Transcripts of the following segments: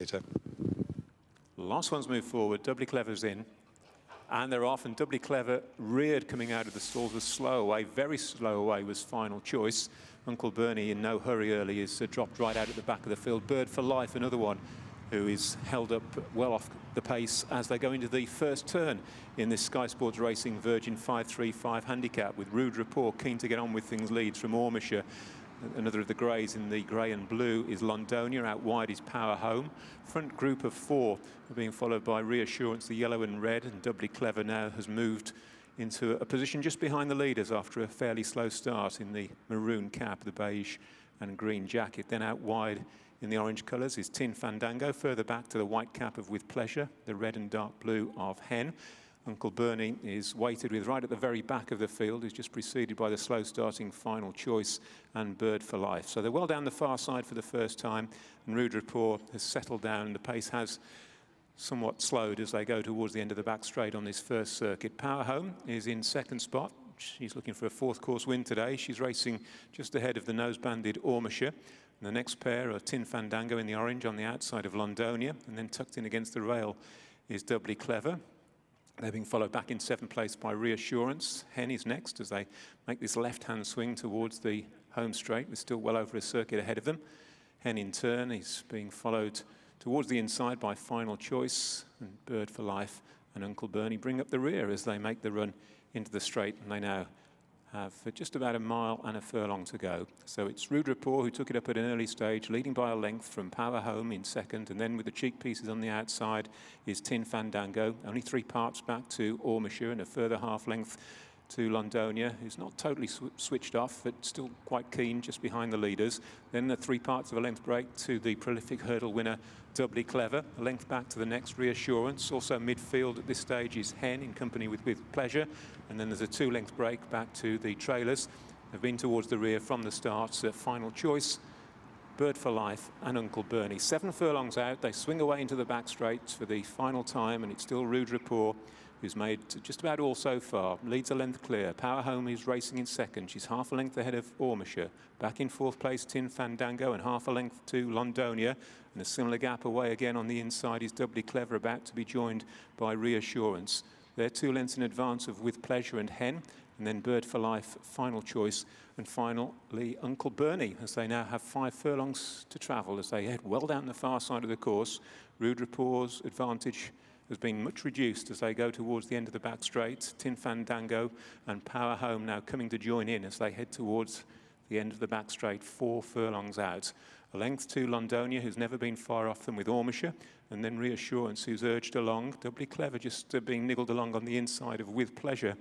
Later. Last one's moved forward, Doubly Clever's in. And they're off, and Doubly Clever reared coming out of the stalls was slow away, very slow away was Final Choice. Uncle Bernie in no hurry early is dropped right out at the back of the field. Bird for Life, another one who is held up well off the pace as they go into the first turn in this Sky Sports Racing Virgin 535 handicap, with Rude Rapport keen to get on with things, leads from Ormeshire. Another of the greys in the grey and blue is Londonia. Out wide is Power Home. Front group of four are being followed by Reassurance, the yellow and red, and Doubly Clever now has moved into a position just behind the leaders after a fairly slow start in the maroon cap, the beige and green jacket. Then out wide in the orange colours is Tin Fandango, further back to the white cap of With Pleasure, the red and dark blue of Hen. Uncle Bernie is weighted with right at the very back of the field, is just preceded by the slow starting Final Choice and Bird for Life. So they're well down the far side for the first time, and Rude Rapport has settled down. The pace has somewhat slowed as they go towards the end of the back straight on this first circuit. Power Home is in second spot. She's looking for a fourth course win today. She's racing just ahead of the nose-banded Ormeshire. And the next pair are Tin Fandango in the orange on the outside of Londonia, and then tucked in against the rail is Doubly Clever. They're being followed back in seventh place by Reassurance. Hen is next as they make this left-hand swing towards the home straight, with still well over a circuit ahead of them. Hen in turn is being followed towards the inside by Final Choice, and Bird for Life and Uncle Bernie bring up the rear as they make the run into the straight, and they now have just about a mile and a furlong to go. So it's Rude Rapport who took it up at an early stage, leading by a length from Power Home in second, and then with the cheek pieces on the outside is Tin Fandango, only 3 parts back to Ormeshire, and a further half length to Londonia, who's not totally switched off, but still quite keen just behind the leaders. Then the 3 parts of a length break to the prolific hurdle winner, Doubly Clever. A length back to the next, Reassurance. Also midfield at this stage is Hen in company with Pleasure. And then there's a 2-length break back to the trailers. They've been towards the rear from the start. Final Choice, Bird for Life and Uncle Bernie. 7 furlongs out, they swing away into the back straight for the final time, and it's still Rude Rapport who's made just about all so far. Leads a length clear. Power Home is racing in second. She's half a length ahead of Ormeshire. Back in fourth place, Tin Fandango, and half a length to Londonia. And a similar gap away again on the inside is Doubly Clever, about to be joined by Reassurance. They're 2 lengths in advance of With Pleasure and Hen, and then Bird for Life, Final Choice, and finally Uncle Bernie, as they now have 5 furlongs to travel as they head well down the far side of the course. Rude Rapport's advantage has been much reduced as they go towards the end of the back straight. Tin Fandango and Power Home now coming to join in as they head towards the end of the back straight, 4 furlongs out. A length to Londonia, who's never been far off them with Ormeshire, and then Reassurance, who's urged along. Doubly Clever just being niggled along on the inside of With Pleasure,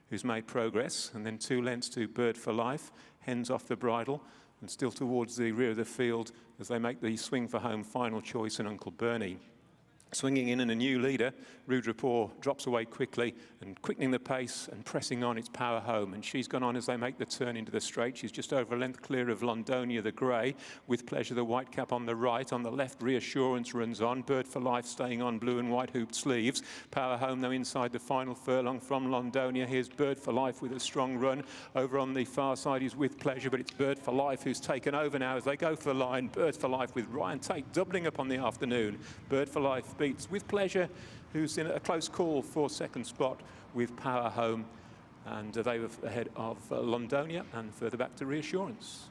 who's made progress. And then 2 lengths to Bird for Life. Hen's off the bridle and still towards the rear of the field as they make the swing for home, Final Choice and Uncle Bernie. Swinging in and a new leader, Rude Rapport drops away quickly and quickening the pace and pressing on, its Power Home. And she's gone on as they make the turn into the straight. She's just over a length clear of Londonia, the grey. With Pleasure, the white cap on the right. On the left, Reassurance runs on. Bird for Life staying on blue and white hooped sleeves. Power Home, though, inside the final furlong from Londonia. Here's Bird for Life with a strong run. Over on the far side is With Pleasure, but it's Bird for Life who's taken over now as they go for the line. Bird for Life with Ryan Tate doubling up on the afternoon. Bird for Life beats With Pleasure, who's in a close call for second spot with Power Home, and they were ahead of Londonia and further back to Reassurance.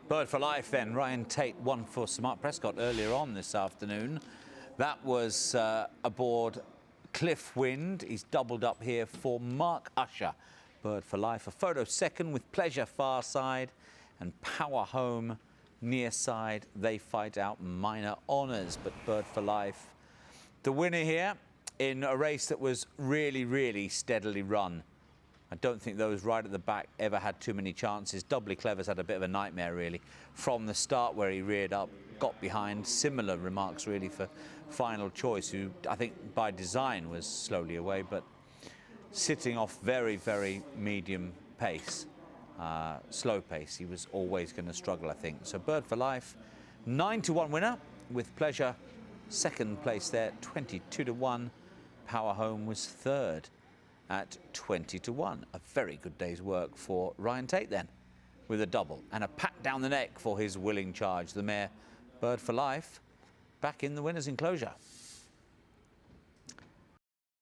Bird for Life then. Ryan Tate won for Sir Mark Prescott earlier on this afternoon. That was aboard Cliff Wind. He's doubled up here for Mark Usher. Bird for Life, a photo second. With Pleasure far side and Power Home near side. They fight out minor honours, but Bird for Life, the winner here in a race that was really, really steadily run. I don't think those right at the back ever had too many chances. Doubly Clever's had a bit of a nightmare, really, from the start where he reared up, got behind. Similar remarks, really, for Final Choice, who I think by design was slowly away, but sitting off very, very medium pace. Slow pace. He was always going to struggle, I think. So Bird for Life, 9-1 winner. With Pleasure, second place there, 22-1. Power Home was third at 20-1. A very good day's work for Ryan Tate then. with a double. And a pat down the neck for his Willing Charge. The mare Bird for Life back in the winner's enclosure.